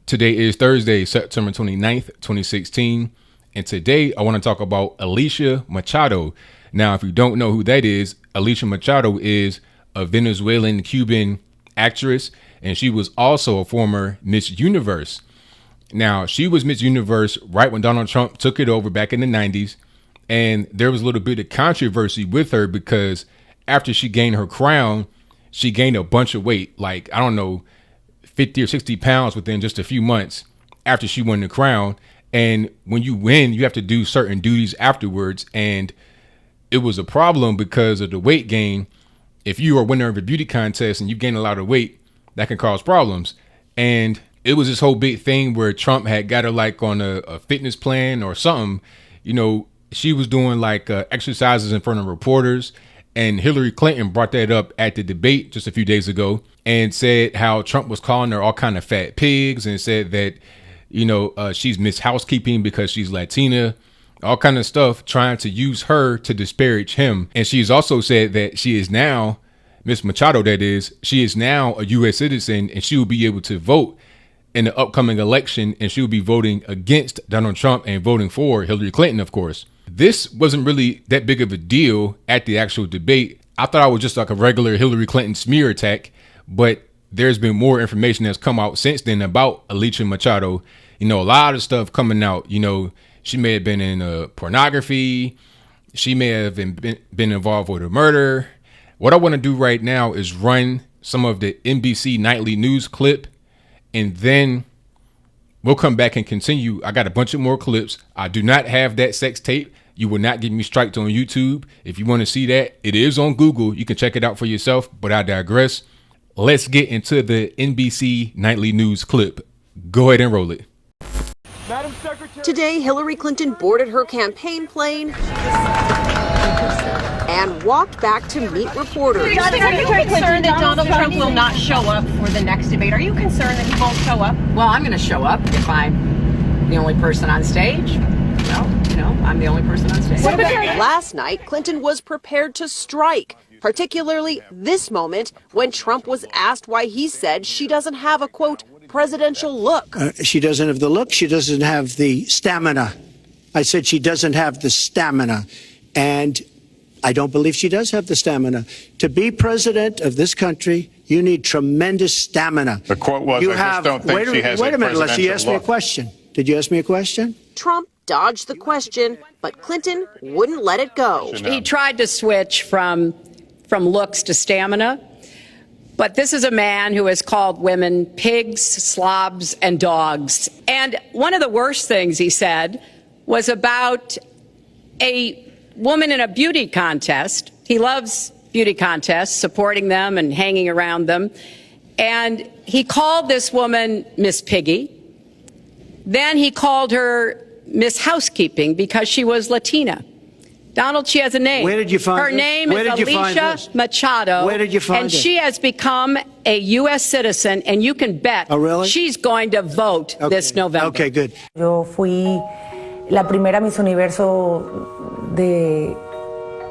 Today is Thursday, September 29th, 2016. And today I want to talk about Alicia Machado. Now, if you don't know who that is, Alicia Machado is a Venezuelan Cuban actress, and she was also a former Miss Universe. Now, she was Miss Universe right when Donald Trump took it over back in the 90s. And there was a little bit of controversy with her because after she gained her crown, she gained a bunch of weight, like, I don't know, 50 or 60 pounds within just a few months after she won the crown. And when you win, you have to do certain duties afterwards. And it was a problem because of the weight gain. If you are a winner of a beauty contest and you gain a lot of weight, that can cause problems. And it was this whole big thing where Trump had got her like on a fitness plan or something. You know, she was doing like exercises in front of reporters. And Hillary Clinton brought that up at the debate just a few days ago and said how Trump was calling her all kind of fat pigs and said that, you know, she's Miss Housekeeping because she's Latina, all kind of stuff, trying to use her to disparage him. And she's also said that she is now, Miss Machado, that is, she is now a U.S. citizen and she will be able to vote in the upcoming election, and she will be voting against Donald Trump and voting for Hillary Clinton, of course. This wasn't really that big of a deal at the actual debate. I thought it was just like a regular Hillary Clinton smear attack, but there's been more information that's come out since then about Alicia Machado. You know, a lot of stuff coming out. You know, she may have been in pornography. She may have been involved with a murder. What I want to do right now is run some of the NBC nightly news clip, and then we'll come back and continue. I got a bunch of more clips. I do not have that sex tape. You will not get me striked on YouTube. If you want to see that, it is on Google. You can check it out for yourself, but I digress. Let's get into the NBC nightly news clip. Go ahead and roll it. Madam Secretary. Today, Hillary Clinton boarded her campaign plane and walked back to meet reporters. Are you concerned that Donald Trump will not show up for the next debate? Are you concerned that he won't show up? Well, I'm going to show up if I'm the only person on stage. Well, you know, I'm the only person on stage. Last night, Clinton was prepared to strike, particularly this moment when Trump was asked why he said she doesn't have a, quote, presidential look. She doesn't have the look. She doesn't have the stamina. I said she doesn't have the stamina. And I don't believe she does have the stamina. To be president of this country, you need tremendous stamina. The quote was, I just don't think she has a presidential look. Wait a minute, Leslie, you asked me a question. Did you ask me a question? Trump dodged the question, but Clinton wouldn't let it go. He tried to switch from looks to stamina. But this is a man who has called women pigs, slobs, and dogs. And one of the worst things he said was about a woman in a beauty contest. He loves beauty contests, supporting them and hanging around them. And he called this woman Miss Piggy. Then he called her Miss Housekeeping because she was Latina. Donald, she has a name. Where did you find her this? name Where is did you find Alicia this? Machado. Where did you find and it? she has become a U.S. citizen, and you can bet she's going to vote this November. Okay, good. Yo fui la primera Miss Universo de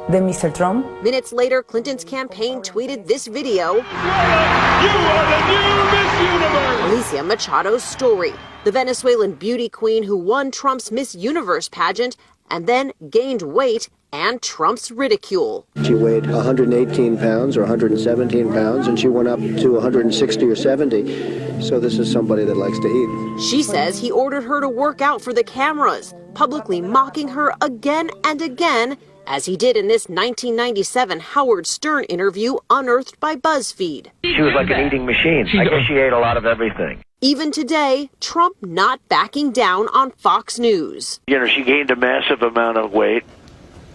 Mr. Trump. Minutes later, Clinton's campaign tweeted this video. You are the new Miss Universe! Alicia Machado's story, the Venezuelan beauty queen who won Trump's Miss Universe pageant and then gained weight and Trump's ridicule. She weighed 118 pounds or 117 pounds, and she went up to 160 or 70. So this is somebody that likes to eat. She says he ordered her to work out for the cameras, publicly mocking her again and again, as he did in this 1997 Howard Stern interview unearthed by BuzzFeed. She was like an eating machine. I guess she ate a lot of everything. Even today, Trump not backing down on Fox News. You know, she gained a massive amount of weight,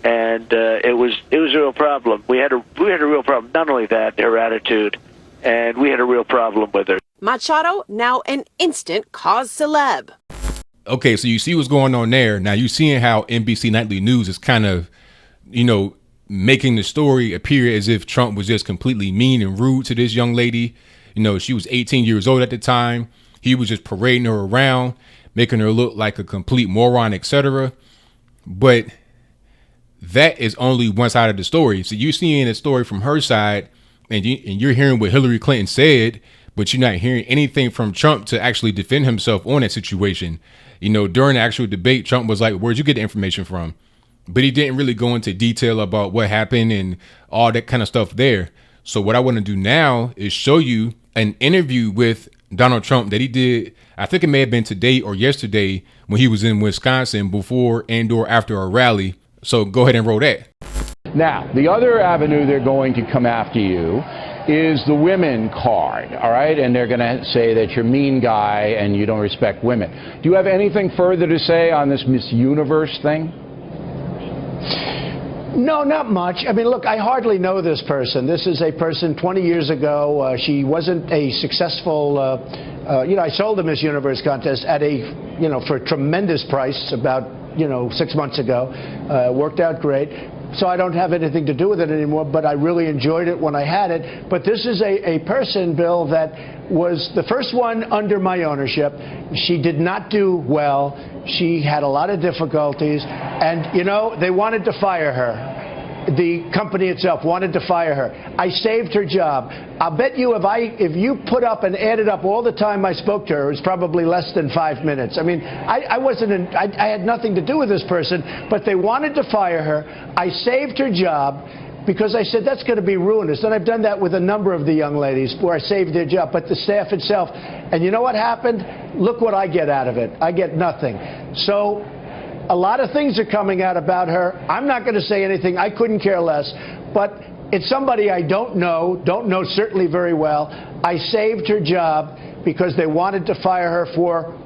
and it was a real problem. We had a real problem. Not only that, her attitude, and we had a real problem with her. Machado now an instant cause celeb. Okay, so you see what's going on there. Now you seeing how NBC Nightly News is kind of, you know, making the story appear as if Trump was just completely mean and rude to this young lady. You know, she was 18 years old at the time. He was just parading her around, making her look like a complete moron, etc. But that is only one side of the story. So you're seeing a story from her side, and you're hearing what Hillary Clinton said, but you're not hearing anything from Trump to actually defend himself on that situation. You know, during the actual debate, Trump was like, where'd you get the information from? But he didn't really go into detail about what happened and all that kind of stuff there. So what I want to do now is show you an interview with Donald Trump that he did. I think it may have been today or yesterday when he was in Wisconsin before and or after a rally. So go ahead and roll that. Now, the other avenue they're going to come after you is the women card, all right? And they're going to say that you're a mean guy and you don't respect women. Do you have anything further to say on this Miss Universe thing? No, not much. I mean, look, I hardly know this person. This is a person 20 years ago. She wasn't a successful, I sold the Miss Universe contest at for a tremendous price about, 6 months ago. Worked out great. So I don't have anything to do with it anymore, but I really enjoyed it when I had it. But this is a person, Bill, that was the first one under my ownership. She did not do well. She had a lot of difficulties. And, they wanted to fire her. The company itself wanted to fire her. I saved her job. I'll bet you if you put up and added up all the time I spoke to her, it was probably less than 5 minutes. I mean, I had nothing to do with this person, but they wanted to fire her. I saved her job because I said that's going to be ruinous. And I've done that with a number of the young ladies where I saved their job, but the staff itself. And you know what happened? Look what I get out of it. I get nothing. So a lot of things are coming out about her. I'm not going to say anything. I couldn't care less. But it's somebody I don't know certainly very well. I saved her job because they wanted to fire her for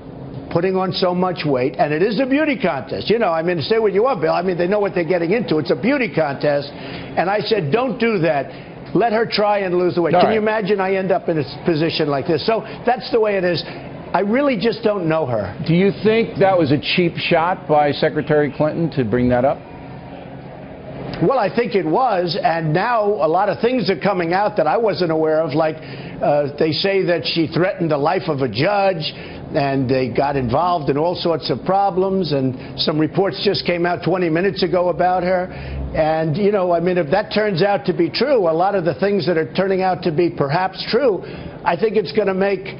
putting on so much weight. And it is a beauty contest. Say what you want, Bill. They know what they're getting into. It's a beauty contest. And I said, don't do that. Let her try and lose the weight. Can you imagine I end up in a position like this? So that's the way it is. I really just don't know her. Do you think that was a cheap shot by Secretary Clinton to bring that up? Well, I think it was, and now a lot of things are coming out that I wasn't aware of, like they say that she threatened the life of a judge, and they got involved in all sorts of problems, and some reports just came out 20 minutes ago about her. And, if that turns out to be true, a lot of the things that are turning out to be perhaps true, I think it's going to make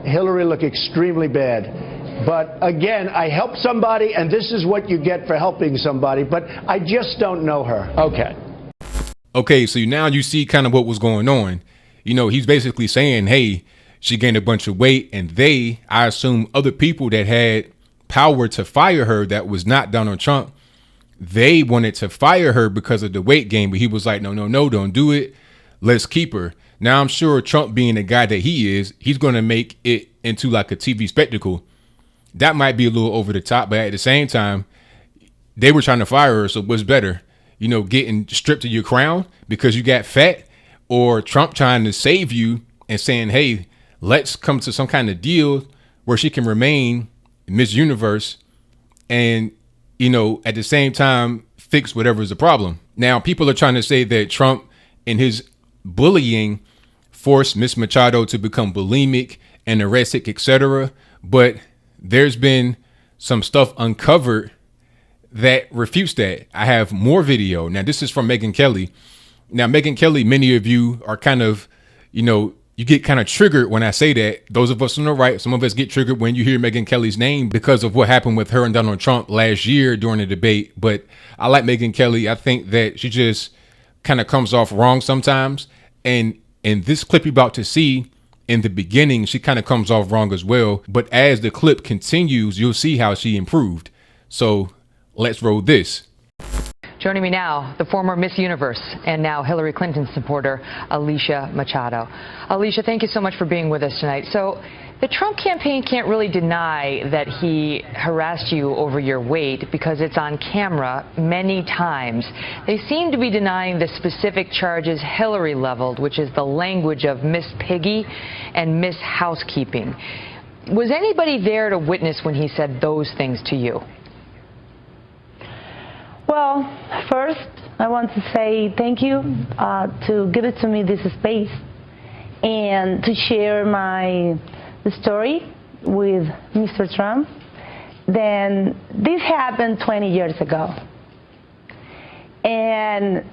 Hillary look extremely bad. But again, I helped somebody, and this is what you get for helping somebody, but I just don't know her. Okay, so now you see kind of what was going on. He's basically saying, hey, she gained a bunch of weight, and I assume other people that had power to fire her that was not Donald Trump, they wanted to fire her because of the weight gain, but he was like, no, don't do it. Let's keep her. Now, I'm sure Trump, being the guy that he is, he's going to make it into like a TV spectacle. That might be a little over the top, but at the same time, they were trying to fire her. So what's better, getting stripped of your crown because you got fat, or Trump trying to save you and saying, hey, let's come to some kind of deal where she can remain Miss Universe and, at the same time, fix whatever is the problem. Now, people are trying to say that Trump and his bullying forced Miss Machado to become bulimic, anorexic, etc. But there's been some stuff uncovered that refutes that. I have more video. Now, this is from Megyn Kelly. Now, Megyn Kelly, many of you are kind of, you get kind of triggered when I say that. Those of us on the right, some of us get triggered when you hear Megyn Kelly's name because of what happened with her and Donald Trump last year during the debate. But I like Megyn Kelly. I think that she just kind of comes off wrong sometimes. And in this clip you're about to see, in the beginning, she kind of comes off wrong as well. But as the clip continues, you'll see how she improved. So let's roll this. Joining me now, the former Miss Universe and now Hillary Clinton supporter, Alicia Machado. Alicia, thank you so much for being with us tonight. So the Trump campaign can't really deny that he harassed you over your weight because it's on camera many times. They seem to be denying the specific charges Hillary leveled, which is the language of Miss Piggy and Miss Housekeeping. Was anybody there to witness when he said those things to you? Well, first, I want to say thank you to give it to me this space and to share the story with Mr. Trump. Then this happened 20 years ago. And,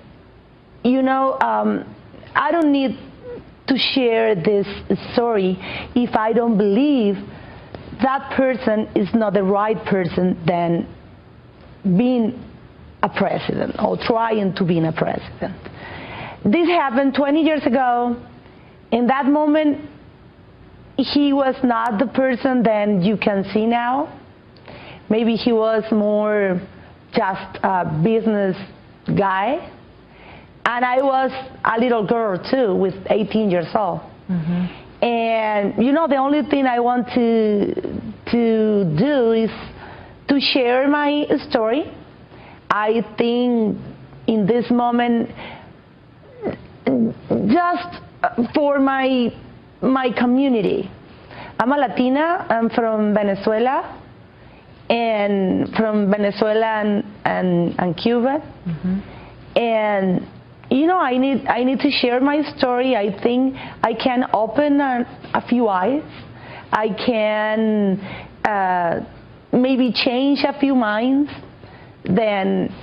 I don't need to share this story if I don't believe that person is not the right person than being a president or trying to be a president. This happened 20 years ago. In that moment, he was not the person that you can see now. Maybe he was more just a business guy. And I was a little girl too, with 18 years old. Mm-hmm. And you know, the only thing I want to do is to share my story. I think in this moment, just for my community. I'm a Latina. I'm from Venezuela, and and Cuba. Mm-hmm. And you know, I need to share my story. I think I can open a few eyes. I can maybe change a few minds. Then,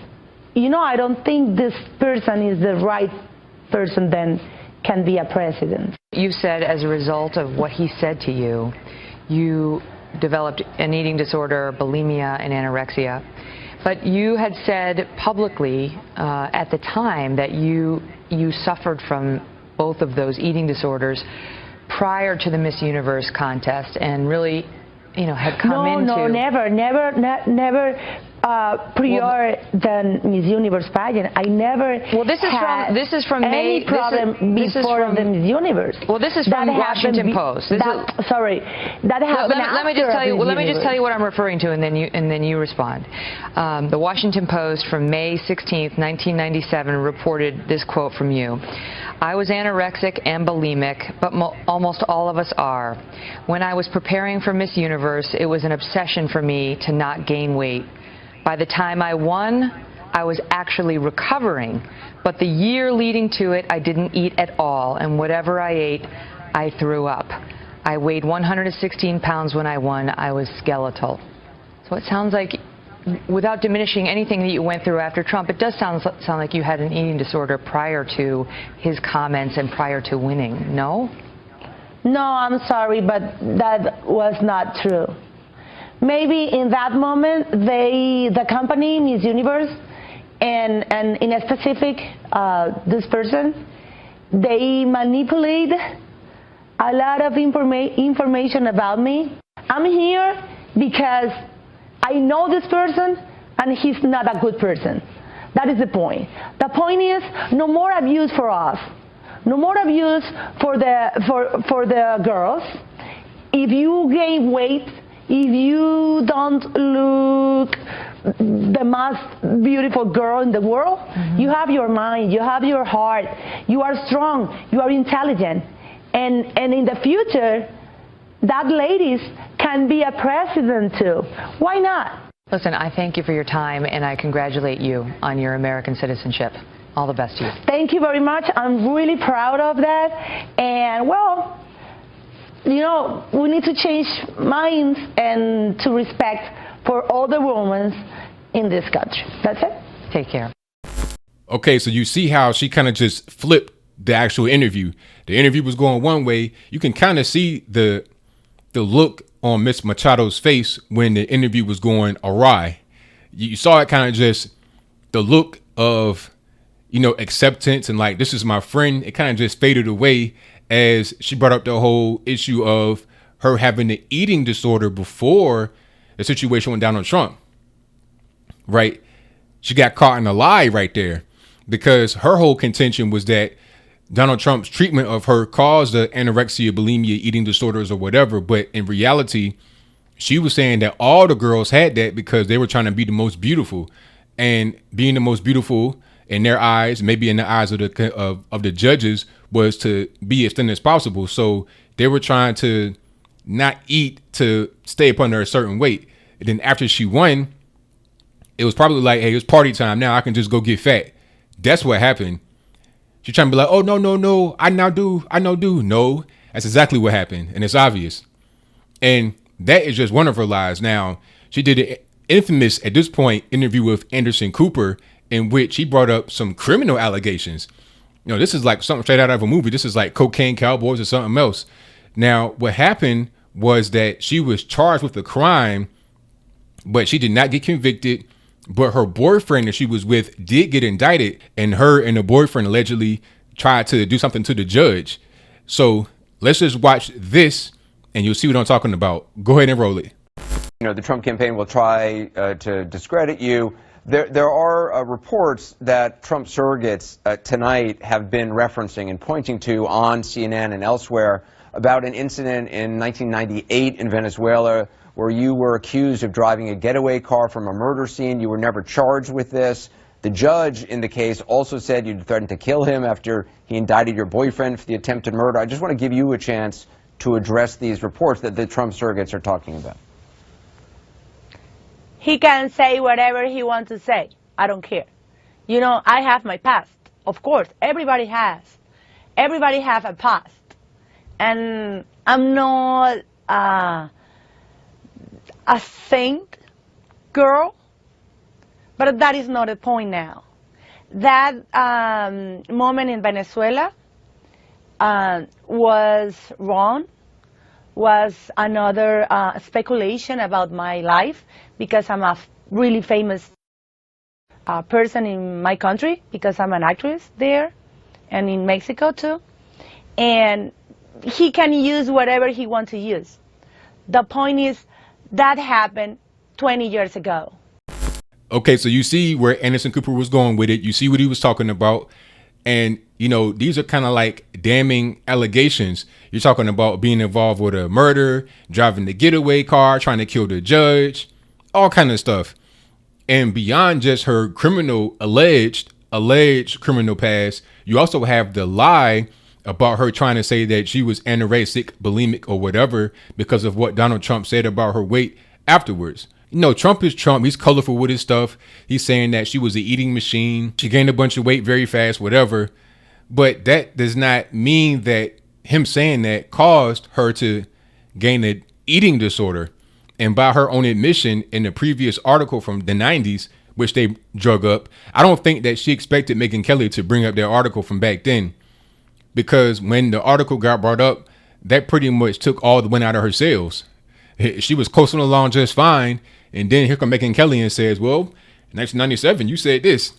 you know, I don't think this person is the right person then can be a president. You said as a result of what he said to you, you developed an eating disorder, bulimia, and anorexia. But you had said publicly at the time that you suffered from both of those eating disorders prior to the Miss Universe contest, and really, you know, had come into... No, never. Prior than Miss Universe pageant, I never this is from any May, problem before the Miss Universe. Well, this is from Washington Post. That happened after. Let me just tell you what I'm referring to, and then you respond. The Washington Post from May 16th, 1997, reported this quote from you. I was anorexic and bulimic, but almost all of us are. When I was preparing for Miss Universe, it was an obsession for me to not gain weight. By the time I won, I was actually recovering, but the year leading to it, I didn't eat at all, and whatever I ate, I threw up. I weighed 116 pounds when I won. I was skeletal. So it sounds like, without diminishing anything that you went through after Trump, it does sound like you had an eating disorder prior to his comments and prior to winning, no? No, I'm sorry, but that was not true. Maybe in that moment, the company, Miss Universe, and in a specific, this person, they manipulate a lot of information about me. I'm here because I know this person, and he's not a good person. That is the point. The point is, no more abuse for us. No more abuse for the girls. If you gain weight, if you don't look the most beautiful girl in the world, mm-hmm. You have your mind, you have your heart, you are strong, you are intelligent. And in the future, that ladies can be a president too. Why not? Listen, I thank you for your time, and I congratulate you on your American citizenship. All the best to you. Thank you very much. I'm really proud of that. And, well, you know, we need to change minds and to respect for all the women in this country. That's it. Take care. Okay, so you see how she kind of just flipped the actual interview. The interview was going one way. You can kind of see the look on Miss Machado's face when the interview was going awry. You saw it kind of just the look of, you know, acceptance and like, this is my friend. It kind of just faded away as she brought up the whole issue of her having the eating disorder before the situation with Donald Trump. Right? She got caught in a lie right there, because her whole contention was that Donald Trump's treatment of her caused the anorexia, bulimia, eating disorders or whatever. But in reality, she was saying that all the girls had that because they were trying to be the most beautiful, and being the most beautiful in their eyes, maybe in the eyes of the judges, was to be as thin as possible. So they were trying to not eat to stay up under a certain weight. And then after she won, it was probably like, hey, it's party time now. I can just go get fat. That's what happened. She's trying to be like, oh, no. I now do. No, that's exactly what happened. And it's obvious. And that is just one of her lies. Now, she did an infamous, at this point, interview with Anderson Cooper, in which he brought up some criminal allegations. This is like something straight out of a movie. This is like Cocaine Cowboys or something else. Now, what happened was that she was charged with a crime, but she did not get convicted. But her boyfriend that she was with did get indicted, and her and the boyfriend allegedly tried to do something to the judge. So let's just watch this and you'll see what I'm talking about. Go ahead and roll it. The Trump campaign will try to discredit you. There are reports that Trump surrogates tonight have been referencing and pointing to on CNN and elsewhere about an incident in 1998 in Venezuela where you were accused of driving a getaway car from a murder scene. You were never charged with this. The judge in the case also said you threatened to kill him after he indicted your boyfriend for the attempted murder. I just want to give you a chance to address these reports that the Trump surrogates are talking about. He can say whatever he wants to say. I don't care. I have my past. Of course, everybody has. Everybody has a past. And I'm not a saint girl, but that is not the point now. That moment in Venezuela was wrong, was another speculation about my life, because I'm a really famous person in my country, because I'm an actress there, and in Mexico too. And he can use whatever he wants to use. The point is, that happened 20 years ago. Okay, so you see where Anderson Cooper was going with it. You see what he was talking about. And, these are kind of like damning allegations. You're talking about being involved with a murder, driving the getaway car, trying to kill the judge, all kind of stuff. And beyond just her alleged criminal past, you also have the lie about her trying to say that she was anorexic, bulimic, or whatever because of what Donald Trump said about her weight afterwards. Trump is Trump. He's colorful with his stuff. He's saying that she was an eating machine. She gained a bunch of weight very fast, whatever. But that does not mean that him saying that caused her to gain an eating disorder. And by her own admission in the previous article from the 90s, which they drug up, I don't think that she expected Megyn Kelly to bring up their article from back then. Because when the article got brought up, that pretty much took all the wind out of her sails. She was coasting along just fine. And then here come Megyn Kelly and says, well, in 1997, you said this.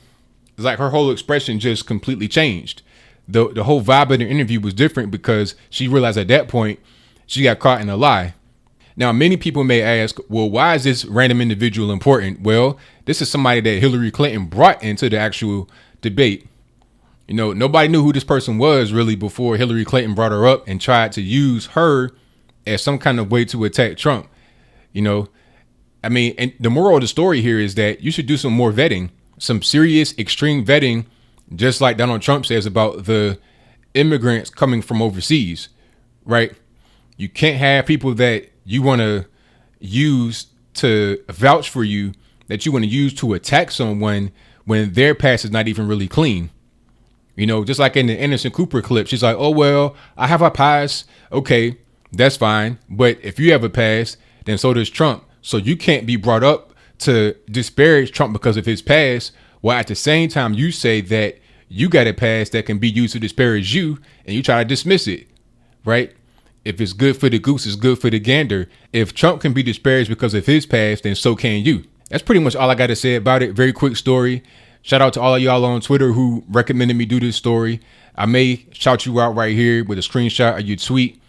It's like her whole expression just completely changed. The whole vibe of the interview was different because she realized at that point she got caught in a lie. Now, many people may ask, well, why is this random individual important? Well, this is somebody that Hillary Clinton brought into the actual debate. Nobody knew who this person was really before Hillary Clinton brought her up and tried to use her as some kind of way to attack Trump. And the moral of the story here is that you should do some more vetting, some serious, extreme vetting, just like Donald Trump says about the immigrants coming from overseas, right? You can't have people that you want to use to vouch for you, that you want to use to attack someone when their past is not even really clean. Just like in the Anderson Cooper clip, she's like, oh, well, I have a past. Okay, that's fine. But if you have a past, then so does Trump. So you can't be brought up to disparage Trump because of his past, while at the same time you say that you got a past that can be used to disparage you and you try to dismiss it, right? If it's good for the goose, it's good for the gander. If Trump can be disparaged because of his past, then so can you. That's pretty much all I got to say about it. Very quick story. Shout out to all of y'all on Twitter who recommended me do this story. I may shout you out right here with a screenshot of your tweet.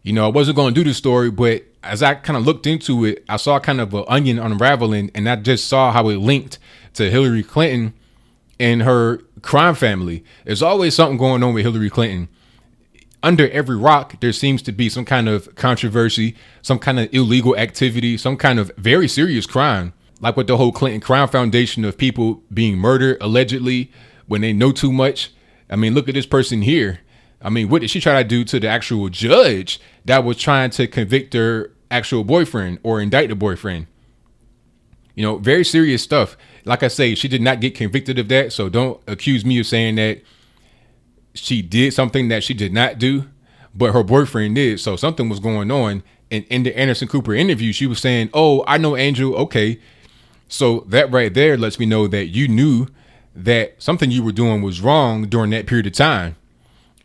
I wasn't going to do this story, but as I kind of looked into it, I saw kind of an onion unraveling, and I just saw how it linked to Hillary Clinton and her crime family. There's always something going on with Hillary Clinton. Under every rock, there seems to be some kind of controversy, some kind of illegal activity, some kind of very serious crime, like with the whole Clinton Crime Foundation of people being murdered allegedly when they know too much. Look at this person here. What did she try to do to the actual judge that was trying to convict her actual boyfriend or indict the boyfriend? Very serious stuff. Like I say, she did not get convicted of that. So don't accuse me of saying that she did something that she did not do, but her boyfriend did. So something was going on. And in the Anderson Cooper interview, she was saying, oh, I know Angel. Okay. So that right there lets me know that you knew that something you were doing was wrong during that period of time.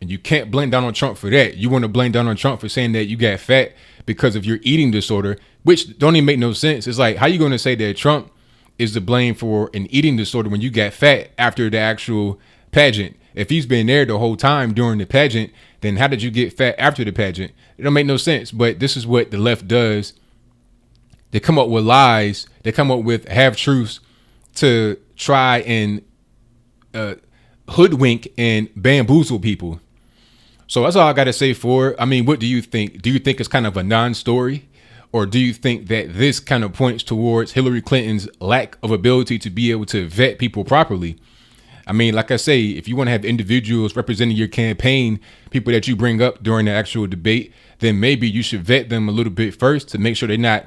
And you can't blame Donald Trump for that. You want to blame Donald Trump for saying that you got fat because of your eating disorder, which don't even make no sense. It's like, how you going to say that Trump is to blame for an eating disorder when you got fat after the actual pageant? If he's been there the whole time during the pageant, then how did you get fat after the pageant? It don't make no sense. But this is what the left does. They come up with lies. They come up with half-truths to try and hoodwink and bamboozle people. So that's all I got to say for it. I mean, what do you think? Do you think it's kind of a non-story? Or do you think that this kind of points towards Hillary Clinton's lack of ability to be able to vet people properly? I mean, like I say, if you want to have individuals representing your campaign, people that you bring up during the actual debate, then maybe you should vet them a little bit first to make sure they're not,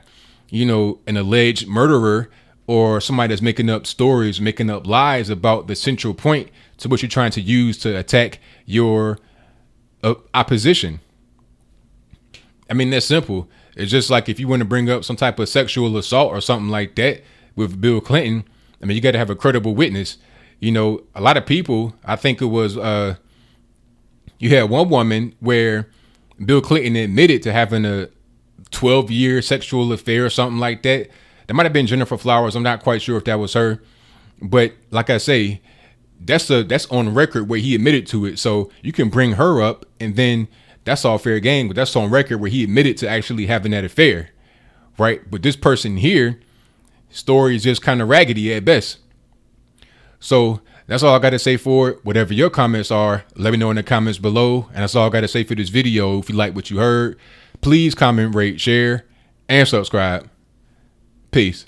you know, an alleged murderer or somebody that's making up stories, making up lies about the central point to what you're trying to use to attack your opposition. I mean, that's simple. It's just like if you want to bring up some type of sexual assault or something like that with Bill Clinton, I mean, you got to have a credible witness. You know, a lot of people, I think it was, you had one woman where Bill Clinton admitted to having a 12-year sexual affair or something like that. That might have been Jennifer Flowers. I'm not quite sure if that was her. But like I say, that's on record where he admitted to it. So you can bring her up and then that's all fair game. But that's on record where he admitted to actually having that affair. Right. But this person here, story is just kind of raggedy at best. So that's all I got to say for it. Whatever your comments are, let me know in the comments below. And that's all I got to say for this video. If you like what you heard, please comment, rate, share, and subscribe. Peace.